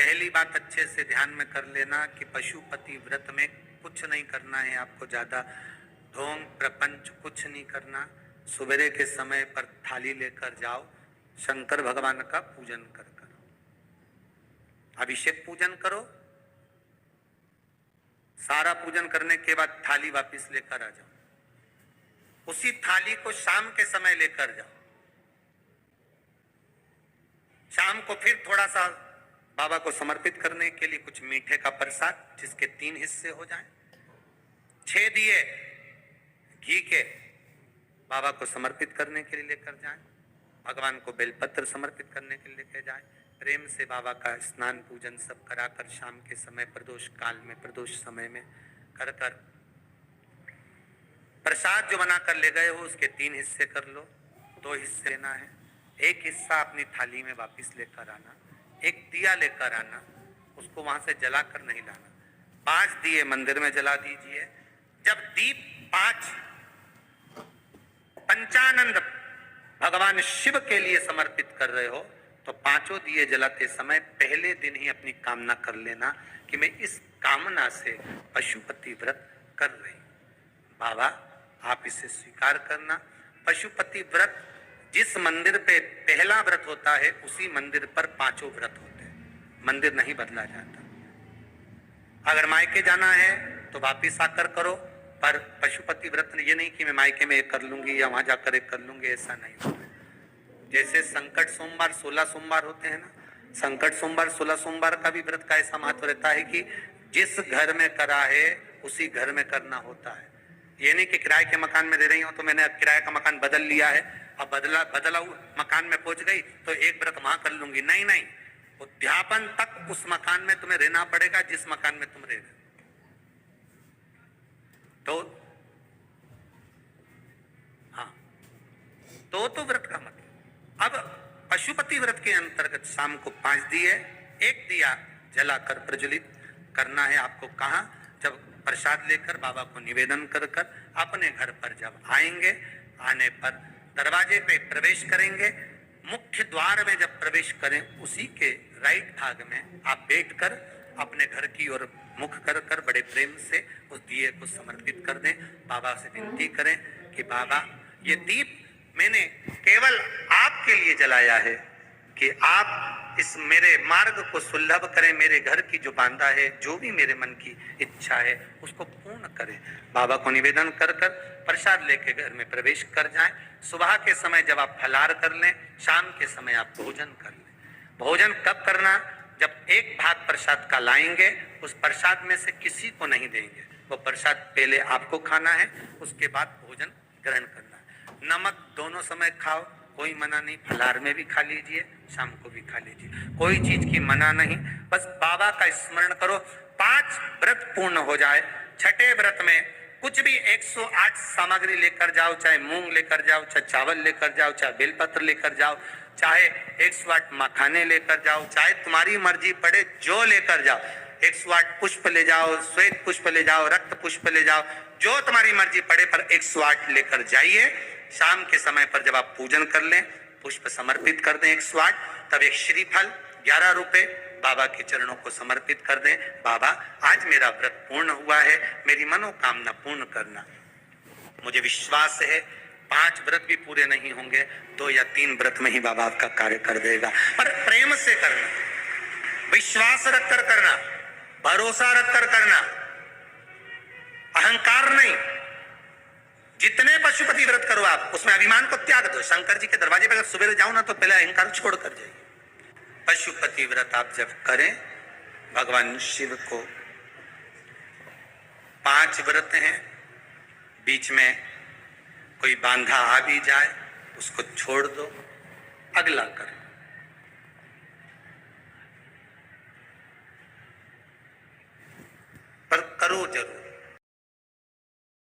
पहली बात अच्छे से ध्यान में कर लेना कि पशुपति व्रत में कुछ नहीं करना है आपको, ज्यादा ढोंग प्रपंच कुछ नहीं करना। सवेरे के समय पर थाली लेकर जाओ, शंकर भगवान का पूजन कर करो, अभिषेक पूजन करो, सारा पूजन करने के बाद थाली वापस लेकर आ जाओ। उसी थाली को शाम के समय लेकर जाओ, शाम को फिर थोड़ा सा बाबा को समर्पित करने के लिए कुछ मीठे का प्रसाद, जिसके 3 हिस्से हो जाएं। 6 दिए घी के बाबा को समर्पित करने के लिए लेकर जाएं। भगवान को बेलपत्र समर्पित करने के लिए लेकर जाएं। प्रेम से बाबा का स्नान पूजन सब कराकर शाम के समय प्रदोष काल में, प्रदोष समय में कर कर प्रसाद जो बनाकर ले गए हो उसके 3 हिस्से कर लो। 2 हिस्से लेना है, एक हिस्सा अपनी थाली में वापिस लेकर आना, एक दिया लेकर आना, उसको वहां से जलाकर नहीं लाना। 5 दिए मंदिर में जला दीजिए। जब दीप 5 पंचानंद भगवान शिव के लिए समर्पित कर रहे हो तो 5 दिए जलाते समय पहले दिन ही अपनी कामना कर लेना कि मैं इस कामना से पशुपति व्रत कर रही हूं। बाबा आप इसे स्वीकार करना। पशुपति व्रत जिस मंदिर पे पहला व्रत होता है उसी मंदिर पर 5 व्रत होते हैं, मंदिर नहीं बदला जाता। अगर मायके जाना है तो वापिस आकर करो, पर पशुपति व्रत ये नहीं कि मैं मायके में एक कर लूंगी या वहां जाकर एक कर लूंगी, ऐसा नहीं होता। जैसे संकट सोमवार 16 सोमवार होते हैं ना, संकट सोमवार 16 सोमवार का भी व्रत का ऐसा महत्व रहता है कि जिस घर में करा है उसी घर में करना होता है। ये नहीं कि किराए के मकान में रह रही हूं तो मैंने किराए का मकान बदल लिया है, अब बदला मकान में पहुंच गई तो एक व्रत वहां कर लूंगी, नहीं नहीं, उद्यापन तक उस मकान में तुम्हें रहना पड़ेगा जिस मकान में तुम रह रहे। तो हाँ, तो व्रत का मतलब। अब पशुपति व्रत के अंतर्गत शाम को 5 दिए, एक दिया जलाकर प्रज्वलित करना है आपको। कहां? जब प्रसाद लेकर बाबा को निवेदन कर कर अपने घर पर जब आएंगे, आने पर दरवाजे पे प्रवेश करेंगे, मुख्य द्वार में जब प्रवेश करें उसी के राइट भाग में आप बैठकर अपने घर की ओर मुख कर कर बड़े प्रेम से उस दिए को समर्पित कर दें। बाबा से विनती करें कि बाबा ये दीप मैंने केवल आपके लिए जलाया है कि आप इस मेरे मार्ग को सुलभ करें, मेरे घर की जो बांधा है, जो भी मेरे मन की इच्छा है उसको पूर्ण करें। बाबा को निवेदन कर कर प्रसाद लेके घर में प्रवेश कर जाएं। सुबह के समय जब आप फलाहार कर लें, शाम के समय आप भोजन कर लें। भोजन कब करना? जब एक भाग प्रसाद का लाएंगे, उस प्रसाद में से किसी को नहीं देंगे, वो प्रसाद पहले आपको खाना है, उसके बाद भोजन ग्रहण करना है। नमक दोनों समय खाओ, कोई मना नहीं, फलाहार में भी खा लीजिए, शाम को भी खा लीजिए, कोई चीज की मना नहीं। बस बाबा का स्मरण करो, 5 व्रत पूर्ण हो जाए। छठे व्रत में कुछ भी 108 सामग्री लेकर जाओ, चाहे मूंग लेकर जाओ, चाहे चावल लेकर जाओ, चाहे बेलपत्र लेकर जाओ, चाहे 108 मखाने लेकर जाओ, चाहे तुम्हारी मर्जी पड़े जो लेकर जाओ। 108 पुष्प ले जाओ, श्वेत पुष्प ले जाओ, रक्त पुष्प ले जाओ, जो तुम्हारी मर्जी पड़े, पर 108 लेकर जाइए। शाम के समय पर जब आप पूजन कर लें, पुष्प समर्पित कर दें 108, तब एक श्रीफल 11 रुपए बाबा के चरणों को समर्पित कर दें। बाबा आज मेरा व्रत पूर्ण हुआ है, मेरी मनोकामना पूर्ण करना। मुझे विश्वास है 5 व्रत भी पूरे नहीं होंगे, 2 या 3 व्रत में ही बाबा आपका कार्य कर देगा। पर प्रेम से करना, विश्वास रखकर करना, भरोसा रखकर करना, अहंकार नहीं। जितने पशुपति व्रत करो आप, उसमें अभिमान को त्याग दो। शंकर जी के दरवाजे पर अगर सुबह जाओ ना तो पहले अहंकार छोड़ कर जाइए। पशुपति व्रत आप जब करें, भगवान शिव को 5 व्रत हैं, बीच में कोई बांधा आ भी जाए उसको छोड़ दो, अगला करें।